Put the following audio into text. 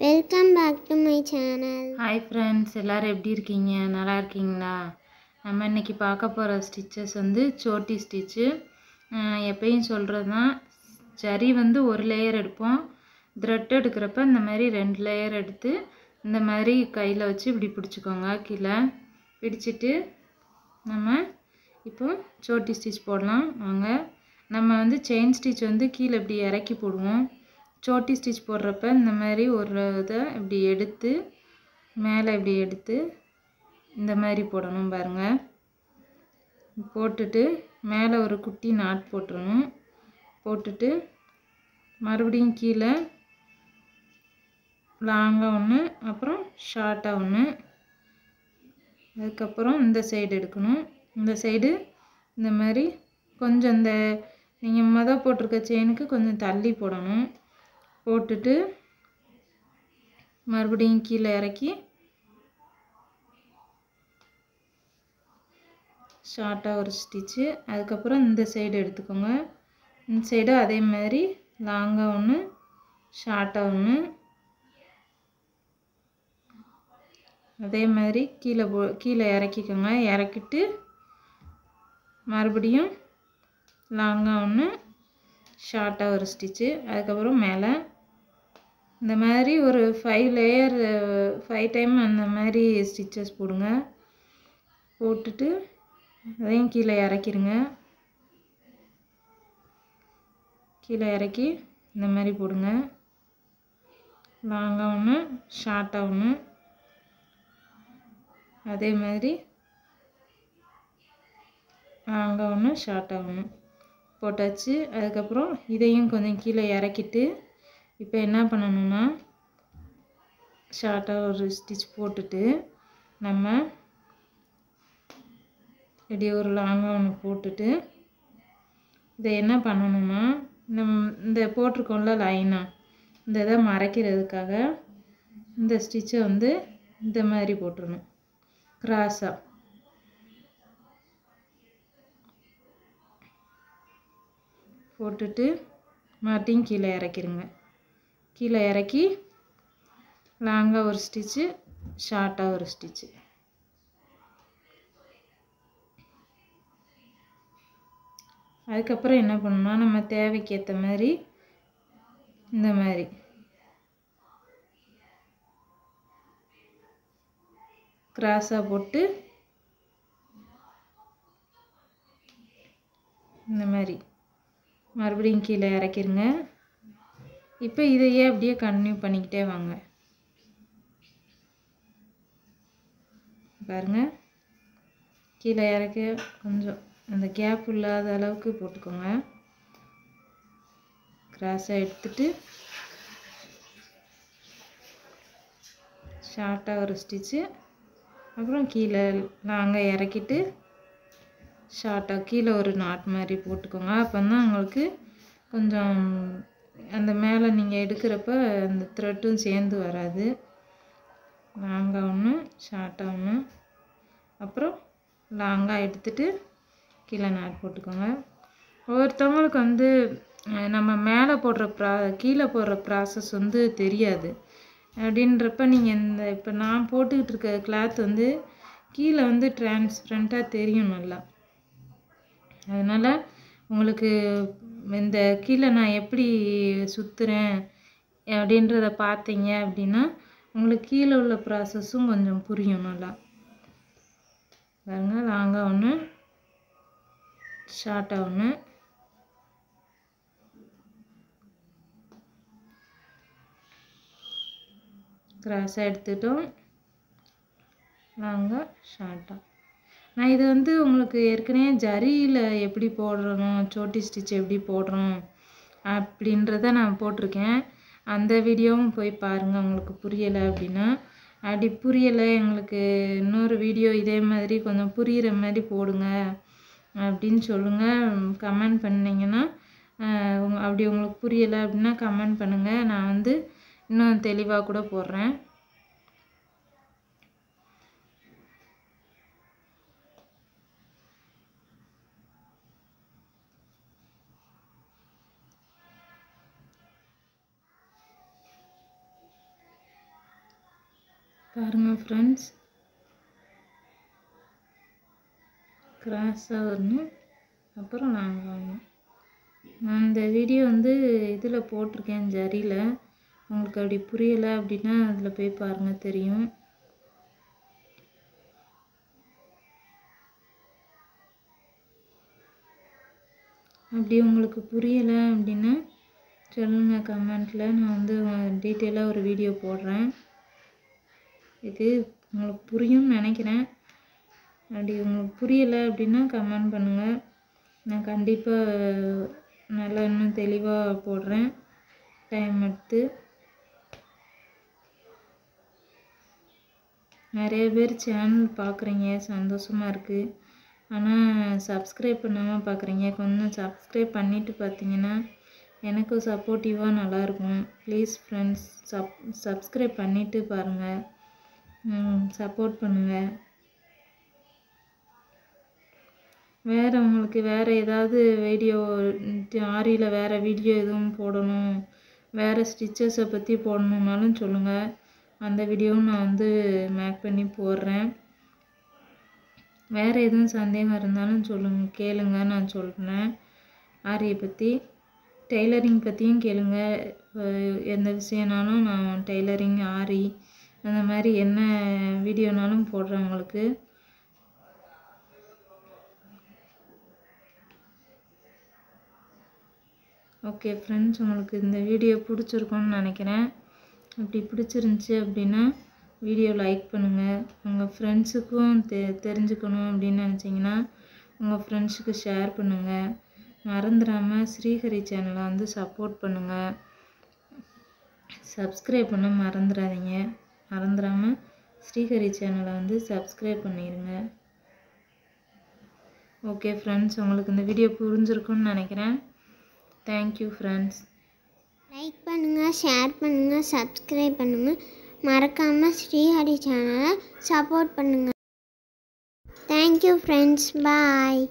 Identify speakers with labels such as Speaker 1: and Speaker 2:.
Speaker 1: Welcome back to my channel.
Speaker 2: Hi friends, எல்லோரும் எப்படி இருக்கீங்க? நல்லா இருக்கீங்களா? நம்ம இன்றைக்கி பார்க்க போகிற ஸ்டிச்சஸ் வந்து சோட்டி ஸ்டிச்சு. எப்பயும் சொல்கிறது தான், ஜரி வந்து ஒரு லேயர் எடுப்போம். த்ரெட் எடுக்கிறப்ப இந்த மாதிரி 2 லேயர் எடுத்து இந்த மாதிரி கையில் வச்சு இப்படி பிடிச்சிக்கோங்க. கீழே பிடிச்சிட்டு நம்ம இப்போ சோட்டி ஸ்டிச் போடலாம். வாங்க. நம்ம வந்து செயின் ஸ்டிச் வந்து கீழே இப்படி இறக்கி போடுவோம். சோட்டி ஸ்டிச் போடுறப்ப இந்த மாதிரி ஒரு இதை இப்படி எடுத்து மேலே இப்படி எடுத்து இந்த மாதிரி போடணும் பாருங்கள். போட்டுட்டு மேலே ஒரு குட்டி நாட் போட்டுடணும். போட்டுட்டு மறுபடியும் கீழே லாங்காக ஒன்று, அப்புறம் ஷார்ட்டாக ஒன்று, அதுக்கப்புறம் இந்த சைடு எடுக்கணும். இந்த சைடு இந்த மாதிரி கொஞ்சம் இந்த நீங்கள் போட்டிருக்க செயினுக்கு கொஞ்சம் தள்ளி போடணும். போட்டுட்டு மறுபடியும் கீழே இறக்கி ஷார்ட்டாக ஒரு ஸ்டிச்சு. அதுக்கப்புறம் இந்த சைடு எடுத்துக்கோங்க. இந்த சைடு அதே மாதிரி லாங்காக ஒன்று, ஷார்ட்டாக ஒன்று, அதே மாதிரி கீழே இறக்கிக்கோங்க. இறக்கிட்டு மறுபடியும் லாங்காக ஒன்று, ஷார்ட்டாக ஒரு ஸ்டிச்சு. அதுக்கப்புறம் மேலே இந்த மாதிரி ஒரு 5 லேயர் 5 டைம் அந்த மாதிரி ஸ்டிச்சஸ் போடுங்க. போட்டுட்டு அதையும் கீழே இறக்கிடுங்க. கீழே இறக்கி இந்த மாதிரி போடுங்க. லாங்காக ஒன்று, ஷார்ட்டாக ஒன்று, அதே மாதிரி லாங்காக ஒன்று, ஷார்ட்டாக ஒன்று போட்டாச்சு. அதுக்கப்புறம் இதையும் கொஞ்சம் கீழே இறக்கிட்டு இப்போ என்ன பண்ணணும்னா, ஷார்ட்டாக ஒரு ஸ்டிச் போட்டுட்டு நம்ம இப்படி ஒரு லாங்காக ஒன்று போட்டுட்டு இதை என்ன பண்ணணும்னா, இந்த போட்டிருக்கோம்ல லைனாக, இந்த இதை மறைக்கிறதுக்காக இந்த ஸ்டிச்சை வந்து இந்த மாதிரி போட்டுடணும். கிராஸாக போட்டுட்டு மறுபடியும் கீழே இறக்கிடுங்க. கீழே இறக்கி லாங்காக ஒரு ஸ்டிச்சு, ஷார்ட்டாக ஒரு ஸ்டிச்சு. அதுக்கப்புறம் என்ன பண்ணணும்னா, நம்ம தேவைக்கு ஏற்ற மாதிரி இந்த மாதிரி கிராஸாக போட்டு இந்த மாதிரி மறுபடியும் கீழே இறக்கிருங்க. இப்போ இதையே அப்படியே கண்டினியூ பண்ணிக்கிட்டே வாங்க. பாருங்கள், கீழே இறக்க கொஞ்சம் அந்த கேப் இல்லாத அளவுக்கு போட்டுக்கோங்க. கிராஸாக எடுத்துட்டு ஷார்ட்டாக ஒரு ஸ்டிச்சு, அப்புறம் கீழே லாங்காக இறக்கிட்டு ஷார்ட்டாக கீழே ஒரு நாட் மாதிரி போட்டுக்கோங்க. அப்போ தான் உங்களுக்கு கொஞ்சம் அந்த மேலே நீங்கள் எடுக்கிறப்ப அந்த த்ரெட்டும் சேர்ந்து வராது. லாங்காக ஒன்று, ஷார்ட்டாக ஒன்று, அப்புறம் லாங்காக எடுத்துட்டு கீழே நாட் போட்டுக்கோங்க. ஒவ்வொருத்தவங்களுக்கு வந்து நம்ம மேலே கீழே போடுற ப்ராசஸ் வந்து தெரியாது. அப்படின்றப்ப நீங்கள் இப்போ நான் போட்டுக்கிட்டு இருக்க கிளாத் வந்து கீழே வந்து டிரான்ஸ்பரண்ட்டாக தெரியும் நல்லா. அதனால் உங்களுக்கு இந்த கீழே நான் எப்படி சுற்றுறேன் அப்படின்றத பார்த்தீங்க அப்படின்னா உங்களுக்கு கீழே உள்ள ப்ராசஸும் கொஞ்சம் புரியும் நல்லா. பாருங்க, லாங்காக ஒன்று, ஷார்ட்டாக ஒன்று, கிராஸாக எடுத்துட்டோம், லாங்காக ஷார்ட்டாக. நான் இது வந்து உங்களுக்கு ஏற்கனவே ஜரியில் எப்படி போடுறோம், சோட்டி ஸ்டிச் எப்படி போடுறோம் அப்படின்றத நான் போட்டிருக்கேன். அந்த வீடியோவும் போய் பாருங்கள். உங்களுக்கு புரியலை அப்படின்னா, அப்படி புரியலை எங்களுக்கு இன்னொரு வீடியோ இதே மாதிரி கொஞ்சம் புரிகிற மாதிரி போடுங்க அப்படின்னு சொல்லுங்கள். கமெண்ட் பண்ணிங்கன்னா, அப்படி உங்களுக்கு புரியலை அப்படின்னா கமெண்ட் பண்ணுங்கள். நான் வந்து இன்னும் தெளிவாக கூட போடுறேன். பாருங்கள் ஃப்ரெண்ட்ஸ், கிராஸாக வரணும், அப்புறம் நாங்கள் வாங்கணும். நான் இந்த வீடியோ இதில் போட்டிருக்கேன் ஜரியில். உங்களுக்கு அப்படி புரியலை அப்படின்னா அதில் போய் பாருங்கள், தெரியும். அப்படி உங்களுக்கு புரியலை அப்படின்னா சொல்லுங்கள் கமெண்ட்டில். நான் டீட்டெயிலாக ஒரு வீடியோ போடுறேன். இது உங்களுக்கு புரியும்னு நினைக்கிறேன். அப்படி உங்களுக்கு புரியலை அப்படின்னா கமெண்ட் பண்ணுங்கள். நான் கண்டிப்பாக நல்லா இன்னும் தெளிவாக போடுறேன் டைம் எடுத்து. நிறைய பேர் சேனல் பார்க்குறீங்க, சந்தோஷமாக இருக்குது. ஆனால் சப்ஸ்கிரைப் பண்ணாமல் பார்க்குறீங்க. கொஞ்சம் சப்ஸ்கிரைப் பண்ணிவிட்டு பார்த்தீங்கன்னா எனக்கும் சப்போர்ட்டிவாக நல்லாயிருக்கும். ப்ளீஸ் ஃப்ரெண்ட்ஸ், சப்ஸ்கிரைப் பண்ணிவிட்டு பாருங்கள், சப்போர்ட் பண்ணுங்கள். வேறு உங்களுக்கு வேறு ஏதாவது வீடியோ ஆரியில் வேறு வீடியோ எதுவும் போடணும், வேறு ஸ்டிச்சஸை பற்றி போடணுன்னாலும் சொல்லுங்கள். அந்த வீடியோவும் நான் மேக் பண்ணி போடுறேன். வேறு எதுவும் சந்தேகம் இருந்தாலும் சொல்லுங்கள், கேளுங்க, நான் சொல்கிறேன். ஆரியை பற்றி, டெய்லரிங் பற்றியும் கேளுங்க. எந்த விஷயம்னாலும் நான் டெய்லரிங், ஆரி அந்த மாதிரி என்ன வீடியோனாலும் போடுறேன் உங்களுக்கு. ஓகே ஃப்ரெண்ட்ஸ், உங்களுக்கு இந்த வீடியோ பிடிச்சிருக்கும்னு நினைக்கிறேன். அப்படி பிடிச்சிருந்துச்சி அப்படின்னா வீடியோ லைக் பண்ணுங்கள். உங்கள் ஃப்ரெண்ட்ஸுக்கும் தெரிஞ்சுக்கணும் அப்படின்னு நினச்சிங்கன்னா உங்கள் ஃப்ரெண்ட்ஸுக்கு ஷேர் பண்ணுங்கள். மறந்துடாமல் ஸ்ரீஹரி சேனலை சப்போர்ட் பண்ணுங்கள். சப்ஸ்கிரைப் பண்ண மறந்துடாதீங்க. மறந்துடாமல் ஸ்ரீஹரி சேனலை சப்ஸ்கிரைப் பண்ணிடுங்க. ஓகே ஃப்ரெண்ட்ஸ், உங்களுக்கு இந்த வீடியோ புரிஞ்சிருக்கும்னு நினைக்கிறேன். Thank you friends.
Speaker 1: லைக் பண்ணுங்கள், ஷேர் பண்ணுங்கள், சப்ஸ்கிரைப் பண்ணுங்கள். மறக்காமல் ஸ்ரீஹரி சேனலை சப்போர்ட் பண்ணுங்கள். Thank you friends. பாய்.